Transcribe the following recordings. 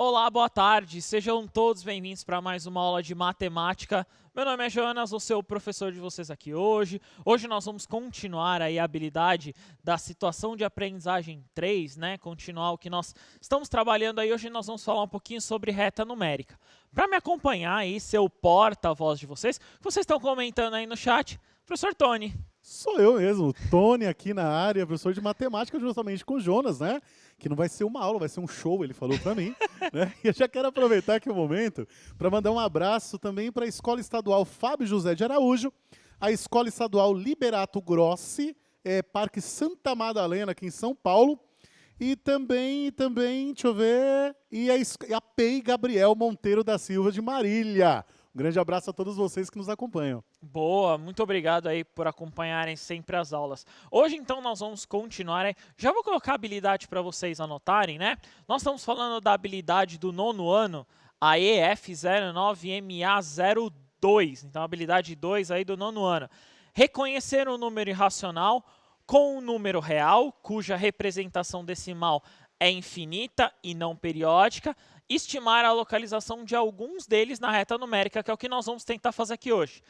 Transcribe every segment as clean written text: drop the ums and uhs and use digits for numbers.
Olá, boa tarde. Sejam todos bem-vindos para mais uma aula de matemática. Meu nome é Jonas, vou ser o professor de vocês aqui hoje. Hoje nós vamos continuar aí a habilidade da situação de aprendizagem 3, né? Continuar o que nós estamos trabalhando aí. Hoje nós vamos falar um pouquinho sobre reta numérica. Para me acompanhar aí, ser o porta-voz de vocês, vocês estão comentando aí no chat, professor Tony. Sou eu mesmo, Tony aqui na área, professor de matemática, justamente com o Jonas, né? Que não vai ser uma aula, vai ser um show, ele falou para mim. Né? E eu já quero aproveitar aqui o momento para mandar um abraço também para a Escola Estadual Fábio José de Araújo, a Escola Estadual Liberato Grossi, Parque Santa Madalena, aqui em São Paulo, e também, deixa eu ver, e a PEI Gabriel Monteiro da Silva de Marília. Um grande abraço a todos vocês que nos acompanham. Boa, muito obrigado aí por acompanharem sempre as aulas. Hoje, então, nós vamos continuar aí. Já vou colocar a habilidade para vocês anotarem, né? Nós estamos falando da habilidade do nono ano, a EF09MA02. Então, a habilidade 2 aí do nono ano. Reconhecer um número irracional com um número real, cuja representação decimal é infinita e não periódica, estimar a localização de alguns deles na reta numérica, que é o que nós vamos tentar fazer aqui hoje.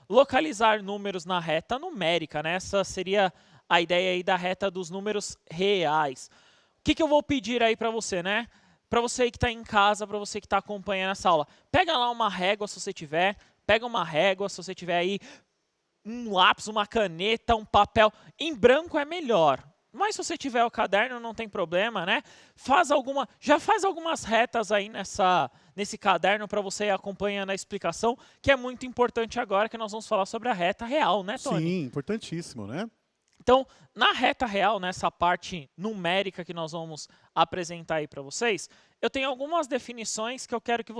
Localizar números na reta numérica, né? Essa seria a ideia aí da reta dos números reais. O que eu vou pedir aí para você, né? Para você que está em casa, para você que está acompanhando essa aula, pega lá uma régua se você tiver, pega uma régua se você tiver aí, um lápis, uma caneta, um papel. Em branco é melhor. Mas se você tiver o caderno, não tem problema, né? Já faz algumas retas aí nesse caderno para você ir acompanhando a explicação, que é muito importante agora que nós vamos falar sobre a reta real, né, Tony? Sim, importantíssimo, né? Então, na reta real, nessa parte numérica que nós vamos apresentar aí para vocês, eu tenho algumas definições que eu quero que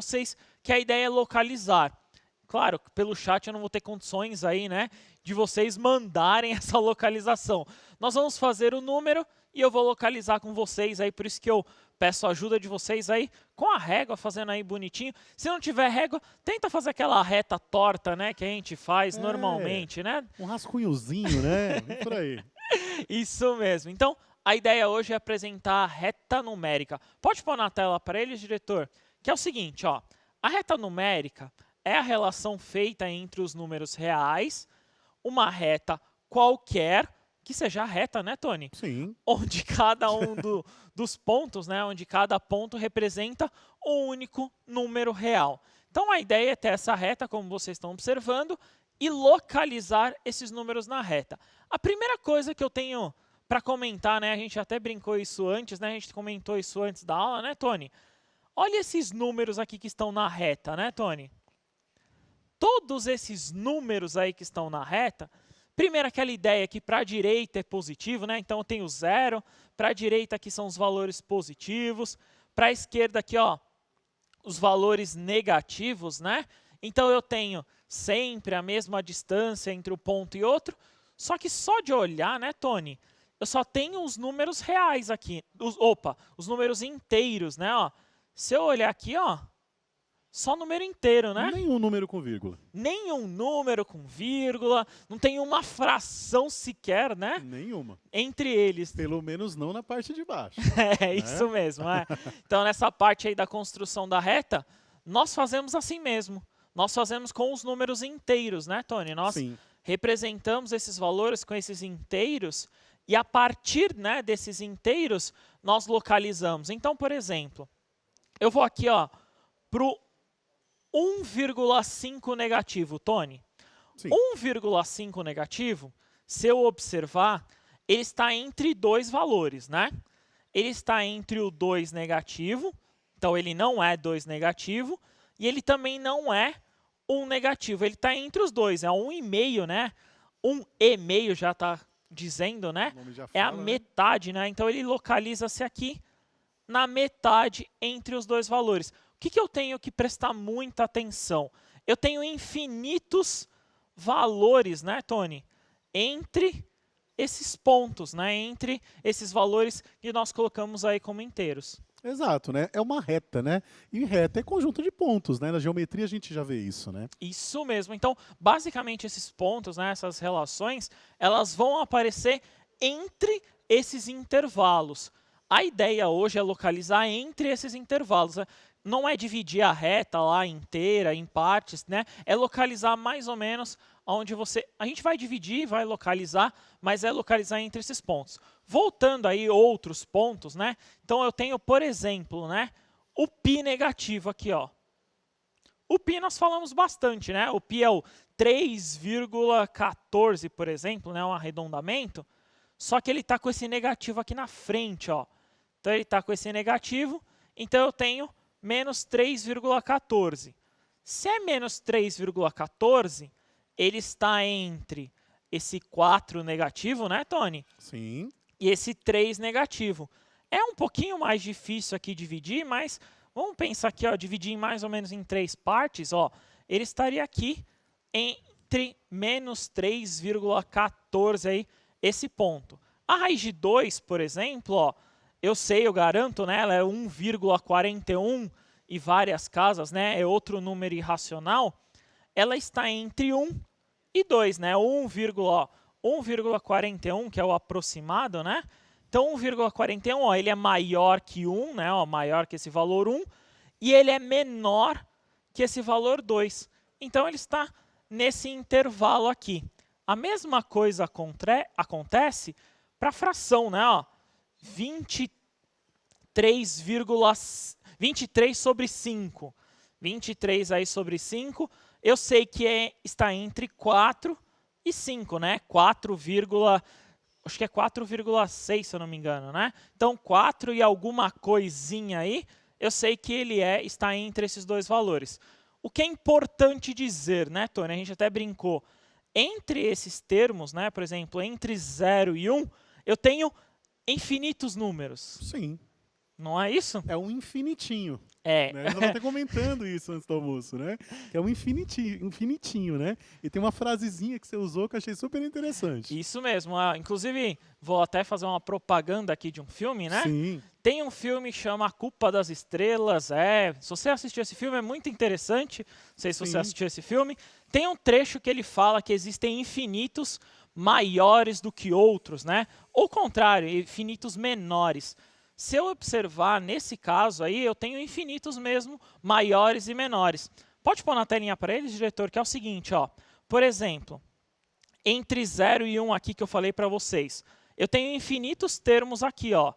a ideia é localizar. Claro, pelo chat eu não vou ter condições aí, né, de vocês mandarem essa localização. Nós vamos fazer o número e eu vou localizar com vocês aí, por isso que eu peço a ajuda de vocês aí com a régua, fazendo aí bonitinho. Se não tiver régua, tenta fazer aquela reta torta, né, que a gente faz normalmente, né? Um rascunhozinho, né? Por aí. Isso mesmo. Então, a ideia hoje é apresentar a reta numérica. Pode pôr na tela para eles, diretor? Que é o seguinte, ó. A reta numérica é a relação feita entre os números reais, uma reta qualquer, que seja a reta, né, Tony? Sim. Onde cada um dos pontos, né, onde cada ponto representa um único número real. Então, a ideia é ter essa reta, como vocês estão observando, e localizar esses números na reta. A primeira coisa que eu tenho para comentar, né, a gente até brincou isso antes, né, a gente comentou isso antes da aula, né, Tony? Olha esses números aqui que estão na reta, né, Tony? Todos esses números aí que estão na reta, primeiro aquela ideia que para a direita é positivo, né? Então eu tenho 0, para a direita aqui são os valores positivos, para a esquerda aqui, ó, os valores negativos, né? Então eu tenho sempre a mesma distância entre um ponto e outro, só que só de olhar, né, Tony? Eu só tenho os números reais aqui, os números inteiros, né, ó. Se eu olhar aqui, ó, só número inteiro, né? Nenhum número com vírgula. Nenhum número com vírgula, não tem uma fração sequer, né? Nenhuma. Entre eles. Pelo menos não na parte de baixo. É isso mesmo, é. Então, nessa parte aí da construção da reta, nós fazemos assim mesmo. Nós fazemos com os números inteiros, né, Tony? Nós Sim. representamos esses valores com esses inteiros e a partir, né, desses inteiros, nós localizamos. Então, por exemplo, eu vou aqui, ó, para o 1,5 negativo, Tony. Sim. 1,5 negativo, se eu observar, ele está entre dois valores, né? Ele está entre o 2 negativo, então ele não é 2 negativo, e ele também não é 1 negativo, ele está entre os dois, é 1,5, né? 1,5 já está dizendo, né? É a metade, né? Então ele localiza-se aqui na metade entre os dois valores. O que eu tenho que prestar muita atenção? Eu tenho infinitos valores, né, Tony? Entre esses pontos, né? Entre esses valores que nós colocamos aí como inteiros. Exato, né? É uma reta, né? E reta é conjunto de pontos, né? Na geometria a gente já vê isso, né? Isso mesmo. Então, basicamente, esses pontos, né, essas relações, elas vão aparecer entre esses intervalos. a ideia hoje é localizar entre esses intervalos, né? Não é dividir a reta lá inteira em partes, né? É localizar mais ou menos onde você... A gente vai dividir, vai localizar, mas é localizar entre esses pontos. Voltando aí outros pontos, né? Então eu tenho, por exemplo, né, o π negativo aqui, ó. O π nós falamos bastante, né? O π é o 3,14, por exemplo, né, um arredondamento, só que ele está com esse negativo aqui na frente, ó. Então ele está com esse negativo, então eu tenho menos 3,14. Se é menos 3,14, ele está entre esse 4 negativo, né, Tony? Sim. E esse 3 negativo. É um pouquinho mais difícil aqui dividir, mas vamos pensar aqui, ó, dividir mais ou menos em 3 partes, ó. Ele estaria aqui entre menos 3,14 aí, esse ponto. A raiz de 2, por exemplo, ó, eu sei, eu garanto, né, ela é 1,41 e várias casas, né, é outro número irracional, ela está entre 1 e 2, né, 1,41, que é o aproximado, né, então 1,41, ó, ele é maior que 1, né, ó, maior que esse valor 1, e ele é menor que esse valor 2. Então ele está nesse intervalo aqui. A mesma coisa acontece para a fração, né, ó, 23 sobre 5. 23 aí sobre 5, eu sei que está entre 4 e 5, né? Acho que é 4,6, se eu não me engano, né? Então, 4 e alguma coisinha aí, eu sei que ele está entre esses dois valores. O que é importante dizer, né, Tony? A gente até brincou. Entre esses termos, né, por exemplo, entre 0 e 1, eu tenho infinitos números. Sim. Não é isso? É um infinitinho. É. Né? Eu estava até comentando isso antes do almoço, né? Que é um infinitinho, né? E tem uma frasezinha que você usou que eu achei super interessante. Isso mesmo. Inclusive, vou até fazer uma propaganda aqui de um filme, né? Sim. Tem um filme que chama A Culpa das Estrelas. Se você assistiu esse filme, é muito interessante. Não sei se você assistiu esse filme. Tem um trecho que ele fala que existem infinitos maiores do que outros, né? Ou contrário, infinitos menores. Se eu observar, nesse caso aí, eu tenho infinitos mesmo, maiores e menores. Pode pôr na telinha para eles, diretor, que é o seguinte, ó. Por exemplo, entre 0 e 1 aqui que eu falei para vocês, eu tenho infinitos termos aqui, ó.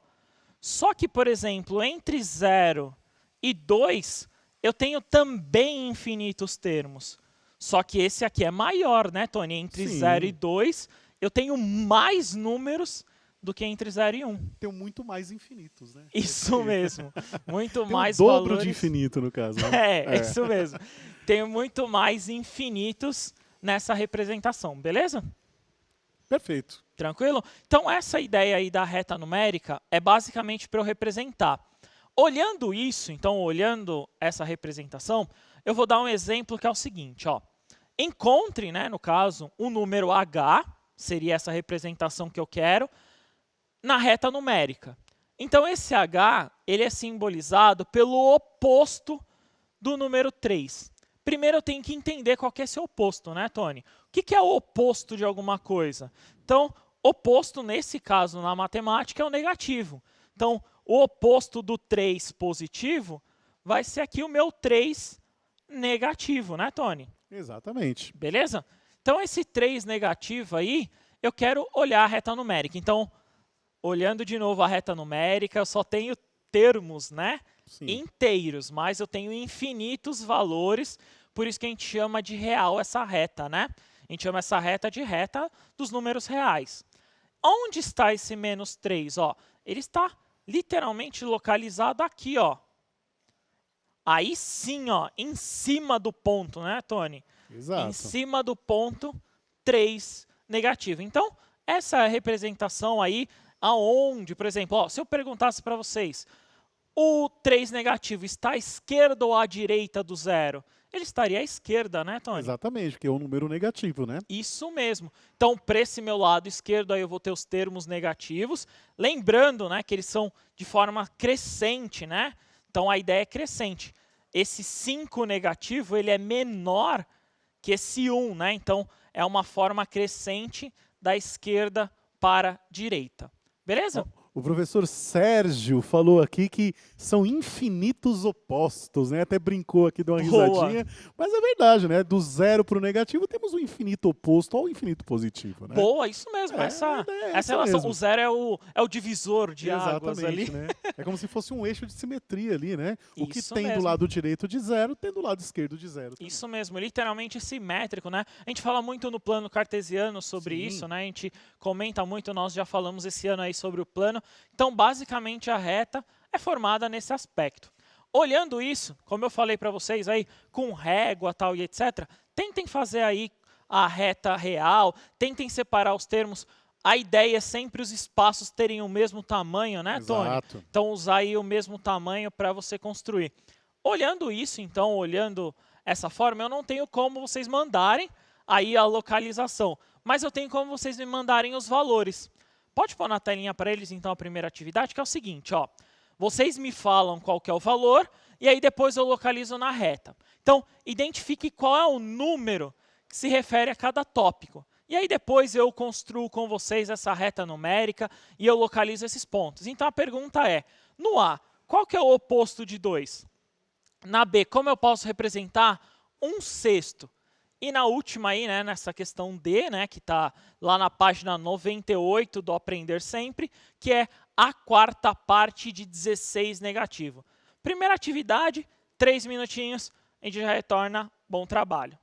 Só que, por exemplo, entre 0 e 2, eu tenho também infinitos termos. Só que esse aqui é maior, né, Tony? Entre 0 e 2, eu tenho mais números do que entre 0 e 1. Tem muito mais infinitos, né? Isso mesmo. Muito Tem mais o dobro valores. de infinito, no caso. Né? É isso mesmo. Tenho muito mais infinitos nessa representação, beleza? Perfeito. Tranquilo? Então, essa ideia aí da reta numérica é basicamente para eu representar. Olhando isso, então, olhando essa representação, eu vou dar um exemplo que é o seguinte, ó. Encontre, né, no caso, o número h, seria essa representação que eu quero, na reta numérica. Então, esse h, ele é simbolizado pelo oposto do número 3. Primeiro, eu tenho que entender qual que é esse oposto, né, Tony? O que é o oposto de alguma coisa? Então, oposto, nesse caso, na matemática, é o negativo. Então, o oposto do 3 positivo vai ser aqui o meu 3 negativo, né, Tony? Exatamente. Beleza? Então, esse 3 negativo aí, eu quero olhar a reta numérica. Então, olhando de novo a reta numérica, eu só tenho termos, né, inteiros, mas eu tenho infinitos valores, por isso que a gente chama de real essa reta, né? A gente chama essa reta de reta dos números reais. Onde está esse menos 3? Ó, ele está literalmente localizado aqui, ó. Aí sim, ó, em cima do ponto, né, Tony? Exato. Em cima do ponto 3 negativo. Então, essa representação aí, aonde, por exemplo, ó, se eu perguntasse para vocês, o 3 negativo está à esquerda ou à direita do 0? Ele estaria à esquerda, né, Tony? Exatamente, porque é um número negativo, né? Isso mesmo. Então, para esse meu lado esquerdo, aí eu vou ter os termos negativos. Lembrando, né, que eles são de forma crescente, né? Então, a ideia é crescente. Esse 5 negativo, ele é menor que esse 1, né? Então, é uma forma crescente da esquerda para a direita. Beleza? O professor Sérgio falou aqui que são infinitos opostos, né? Até brincou aqui, deu uma Boa. risadinha. Mas é verdade, né? Do zero para o negativo, temos o infinito oposto ao infinito positivo, né? Boa, isso mesmo. É, Essa é essa essa relação, mesmo. o zero é o divisor de águas ali. Exatamente, né? É como se fosse um eixo de simetria ali, né? O que Isso tem do mesmo. lado direito de zero, tem do lado esquerdo de zero também. Isso mesmo, literalmente simétrico, né? A gente fala muito no plano cartesiano sobre Sim. isso, né? A gente comenta muito, nós já falamos esse ano aí sobre o plano. Então, basicamente, a reta é formada nesse aspecto. Olhando isso, como eu falei para vocês aí, com régua, tal e etc., tentem fazer aí a reta real, tentem separar os termos. A ideia é sempre os espaços terem o mesmo tamanho, né, Tony? Exato. Então, usar aí o mesmo tamanho para você construir. Olhando isso, então, olhando essa forma, eu não tenho como vocês mandarem aí a localização, mas eu tenho como vocês me mandarem os valores. Pode pôr na telinha para eles, então, a primeira atividade, que é o seguinte, ó. Vocês me falam qual que é o valor, e aí depois eu localizo na reta. Então, identifique qual é o número que se refere a cada tópico. E aí depois eu construo com vocês essa reta numérica e eu localizo esses pontos. Então, a pergunta é, no A, qual que é o oposto de 2? Na B, como eu posso representar 1/6? E na última aí, né, nessa questão D, né, que está lá na página 98 do Aprender Sempre, que é a quarta parte de 16 negativo. Primeira atividade, 3 minutinhos, a gente já retorna. Bom trabalho.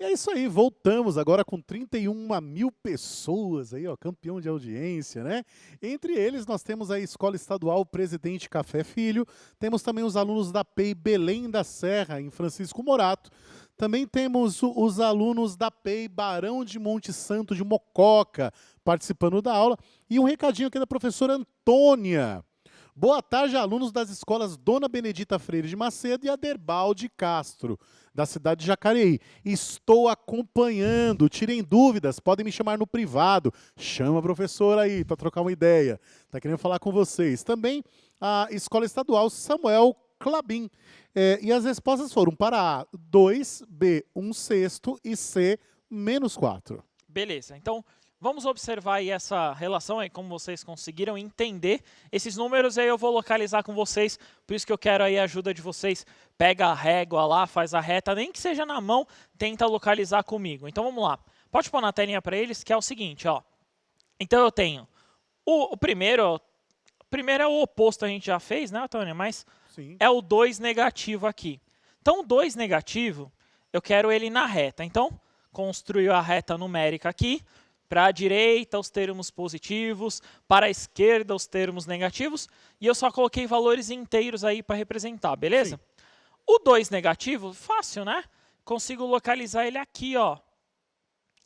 E é isso aí, voltamos agora com 31 mil pessoas aí, ó, campeão de audiência, né? Entre eles nós temos a Escola Estadual Presidente Café Filho, temos também os alunos da PEI Belém da Serra, em Francisco Morato, também temos os alunos da PEI Barão de Monte Santo de Mococa, participando da aula. E um recadinho aqui da professora Antônia. Boa tarde, alunos das escolas Dona Benedita Freire de Macedo e Aderbal de Castro, da cidade de Jacareí. Estou acompanhando, tirem dúvidas, podem me chamar no privado. Chama a professora aí para trocar uma ideia. Está querendo falar com vocês. Também a Escola Estadual Samuel Clabin. E as respostas foram para A, 2, B, 1/6 e C, -4. Beleza, então vamos observar aí essa relação, aí como vocês conseguiram entender esses números, aí eu vou localizar com vocês, por isso que eu quero aí a ajuda de vocês. Pega a régua lá, faz a reta, nem que seja na mão, tenta localizar comigo. Então vamos lá, pode pôr na telinha para eles, que é o seguinte, ó. Então eu tenho o primeiro é o oposto, a gente já fez, né, Tônia? Mas Sim. é o 2 negativo aqui. Então o 2 negativo, eu quero ele na reta. Então, construiu a reta numérica aqui. Para a direita, os termos positivos. Para a esquerda, os termos negativos. E eu só coloquei valores inteiros aí para representar, beleza? Sim. O 2 negativo, fácil, né? Consigo localizar ele aqui, ó.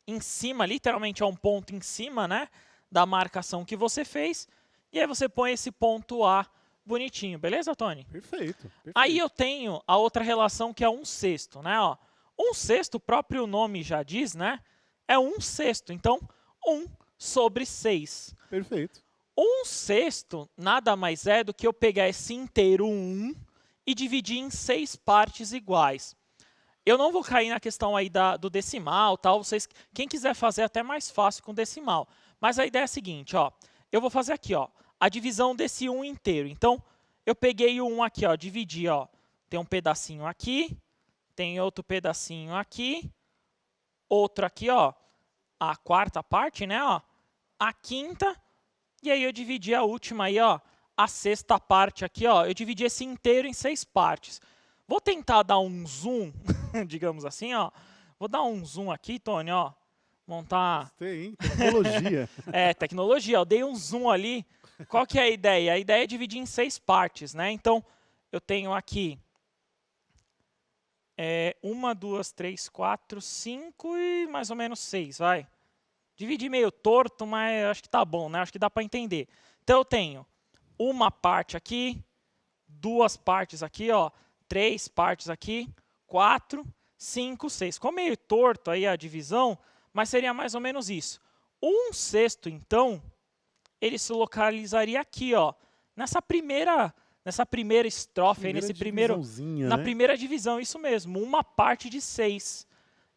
Em cima, literalmente é um ponto em cima, né? Da marcação que você fez. E aí você põe esse ponto A bonitinho, beleza, Tony? Perfeito. Aí eu tenho a outra relação que é 1/6, né? Ó, 1/6, o próprio nome já diz, né? É 1/6, então 1/6. Perfeito. 1/6 nada mais é do que eu pegar esse inteiro 1 e dividir em 6 partes iguais. Eu não vou cair na questão aí do decimal, tal. Vocês, quem quiser fazer até mais fácil com decimal. Mas a ideia é a seguinte, ó. Eu vou fazer aqui, ó, a divisão desse 1 inteiro. Então, eu peguei o 1 aqui, ó, dividi, ó. Tem um pedacinho aqui, tem outro pedacinho aqui, outro aqui, ó, a quarta parte, né, ó, a quinta, e aí eu dividi a última aí, ó, a sexta parte aqui, ó, eu dividi esse inteiro em 6 partes. Vou tentar dar um zoom, digamos assim, ó. Vou dar um zoom aqui, Tony, ó. Montar... Gostei, hein? Tecnologia. Tecnologia. Eu dei um zoom ali. Qual que é a ideia? A ideia é dividir em 6 partes, né? Então, eu tenho aqui 1, 2, 3, 4, 5 e mais ou menos 6, vai. Dividi meio torto, mas acho que tá bom, né? Acho que dá para entender. Então, eu tenho uma parte aqui, 2 partes aqui, ó, 3 partes aqui, 4, 5, 6. Ficou meio torto aí a divisão, mas seria mais ou menos isso. 1/6, então, ele se localizaria aqui, ó, nessa primeira estrofe, aí, na primeira divisão, isso mesmo, uma parte de 6.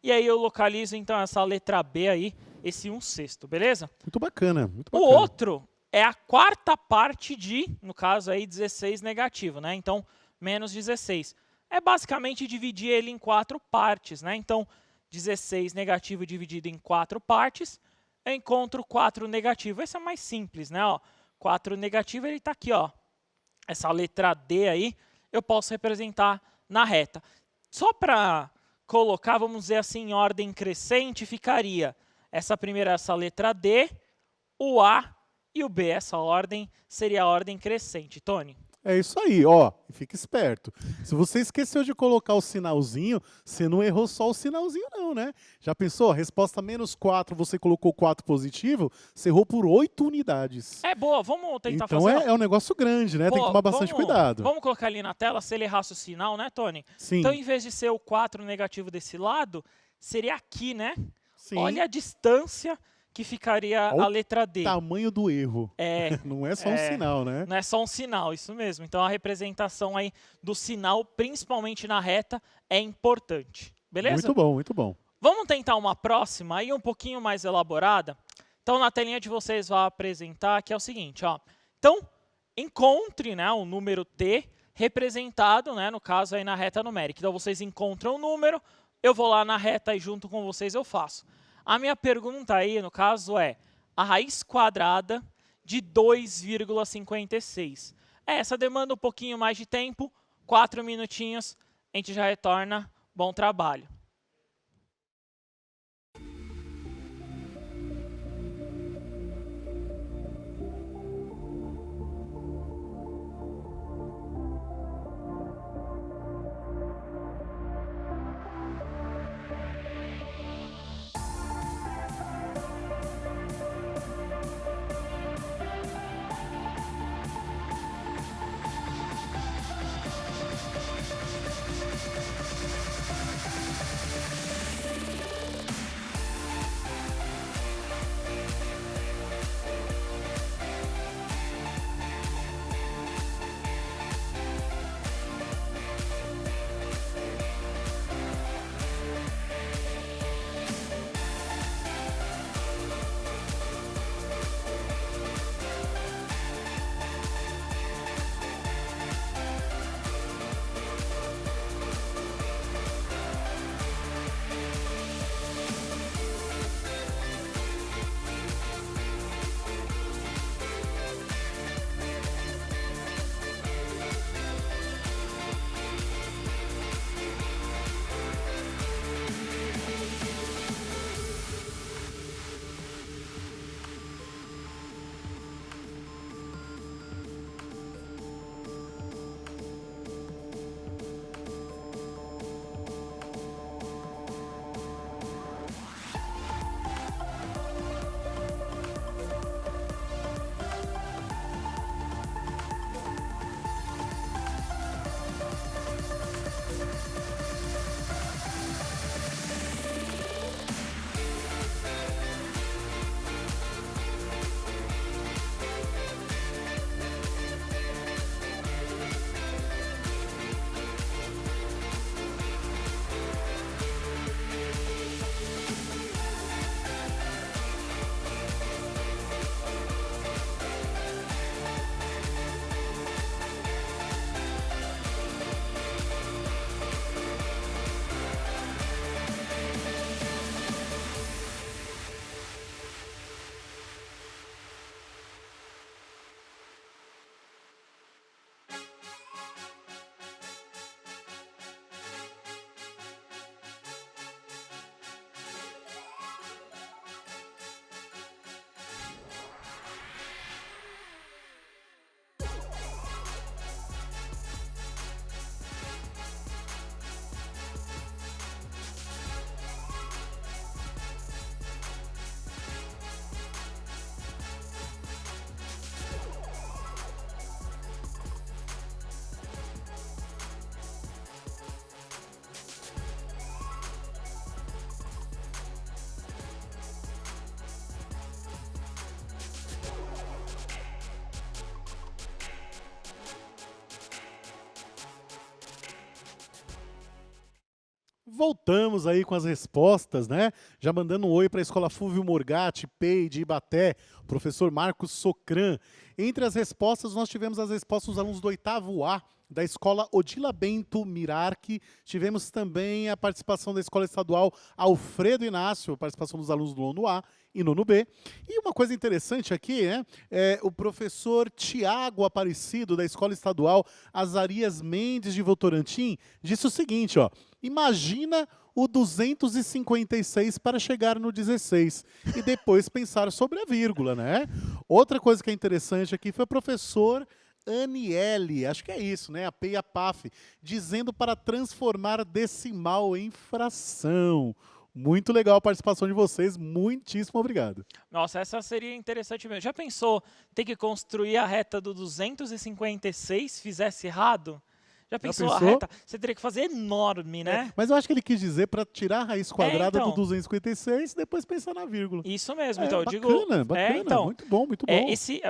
E aí eu localizo, então, essa letra B aí, esse 1/6, beleza? Muito bacana, muito O bacana. outro é a quarta parte de, no caso aí, 16 negativo, né? Então, menos 16. É basicamente dividir ele em 4 partes, né? Então, 16 negativo dividido em 4 partes, eu encontro 4 negativo. Esse é mais simples, né? Ó, 4 negativo, ele está aqui, ó. Essa letra D aí, eu posso representar na reta. Só para colocar, vamos dizer assim, em ordem crescente, ficaria essa primeira, essa letra D, o A e o B. Essa ordem seria a ordem crescente. Tony? É isso aí, ó. Fica esperto. Se você esqueceu de colocar o sinalzinho, você não errou só o sinalzinho não, né? Já pensou? Resposta -4, você colocou 4 positivo, você errou por 8 unidades. É boa, vamos tentar então fazer. Então é um negócio grande, né? Tem que tomar bastante cuidado. Vamos colocar ali na tela, se ele errasse o sinal, né, Tony? Sim. Então, em vez de ser o 4 negativo desse lado, seria aqui, né? Sim. Olha a distância que ficaria a letra D. O tamanho do erro. Não é só um sinal, né? Não é só um sinal, isso mesmo. Então, a representação aí do sinal, principalmente na reta, é importante. Beleza? Muito bom, muito bom. Vamos tentar uma próxima aí, um pouquinho mais elaborada. Então, na telinha de vocês vai apresentar, que é o seguinte, ó. Então, encontre, né, o número T representado, né, no caso aí na reta numérica. Então, vocês encontram o número, eu vou lá na reta e junto com vocês eu faço. A minha pergunta aí, no caso, é a raiz quadrada de 2,56. Essa demanda um pouquinho mais de tempo, 4 minutinhos, a gente já retorna. Bom trabalho. Voltamos aí com as respostas, né? Já mandando um oi para a Escola Fúvio Morgatti, PEI de Ibaté, professor Marcos Socran. Entre as respostas, nós tivemos as respostas dos alunos do 8º A, da Escola Odila Bento Mirarque. Tivemos também a participação da Escola Estadual Alfredo Inácio, a participação dos alunos do 9º A e 9º B. E uma coisa interessante aqui, né? O professor Tiago Aparecido, da Escola Estadual Azarias Mendes de Votorantim, disse o seguinte, ó. Imagina o 256 para chegar no 16 e depois pensar sobre a vírgula, né? Outra coisa que é interessante aqui foi o professor Aniele, acho que é isso, né? A P e a PAF, dizendo para transformar decimal em fração. Muito legal a participação de vocês, muitíssimo obrigado. Nossa, essa seria interessante mesmo. Já pensou ter que construir a reta do 256, fizesse errado? Já pensou a reta? Você teria que fazer enorme, né? Mas eu acho que ele quis dizer para tirar a raiz quadrada então, do 256 e depois pensar na vírgula. Isso mesmo. Então, eu bacana, digo, bacana, então, muito bom, muito bom.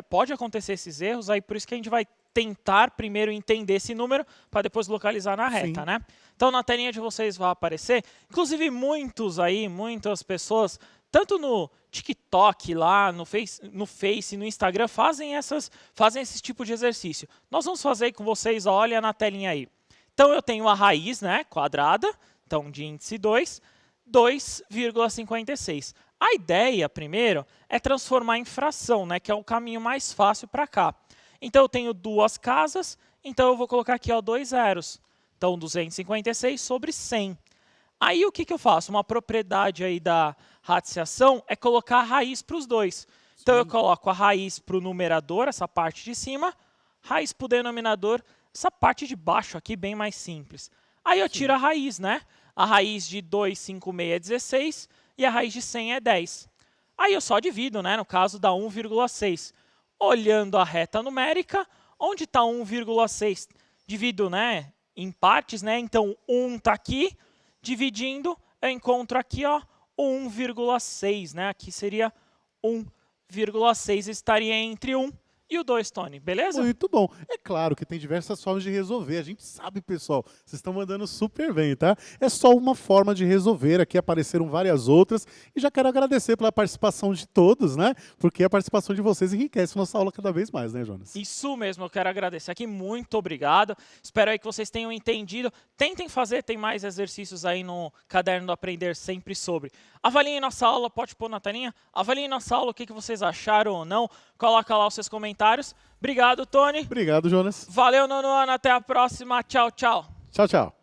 Pode acontecer esses erros, aí por isso que a gente vai tentar primeiro entender esse número para depois localizar na reta, né? Então, na telinha de vocês vai aparecer, inclusive muitas pessoas, tanto no TikTok lá, no Face, no Instagram, fazem esse tipo de exercício. Nós vamos fazer com vocês, olha na telinha aí. Então, eu tenho a raiz, né, quadrada, então de índice 2, 2,56. A ideia, primeiro, é transformar em fração, né, que é o caminho mais fácil para cá. Então, eu tenho duas casas, então eu vou colocar aqui, ó, 2 zeros. Então, 256 sobre 100. Aí, o que eu faço? Uma propriedade aí da radiciação é colocar a raiz para os dois. Então, eu coloco a raiz para o numerador, essa parte de cima, raiz para o denominador, essa parte de baixo aqui, bem mais simples. Aí, eu tiro a raiz, né? A raiz de 256 é 16 e a raiz de 100 é 10. Aí, eu só divido, né? No caso, dá 1,6. Olhando a reta numérica, onde está 1,6? Divido, né, em partes, né? Então, 1 está aqui, dividindo, eu encontro aqui, ó, 1,6, né? Aqui seria 1,6, estaria entre 1 e o 2, Tony, beleza? Muito bom. É claro que tem diversas formas de resolver. A gente sabe, pessoal, vocês estão mandando super bem, tá? É só uma forma de resolver. Aqui apareceram várias outras. E já quero agradecer pela participação de todos, né? Porque a participação de vocês enriquece nossa aula cada vez mais, né, Jonas? Isso mesmo, eu quero agradecer aqui. Muito obrigado. Espero aí que vocês tenham entendido. Tentem fazer, tem mais exercícios aí no caderno do Aprender Sempre Sobre. Avaliem nossa aula, pode pôr na telinha. Avaliem nossa aula, o que vocês acharam ou não. Coloca lá os seus comentários. Obrigado, Tony. Obrigado, Jonas. Valeu, nono ano. Até a próxima. Tchau, tchau. Tchau, tchau.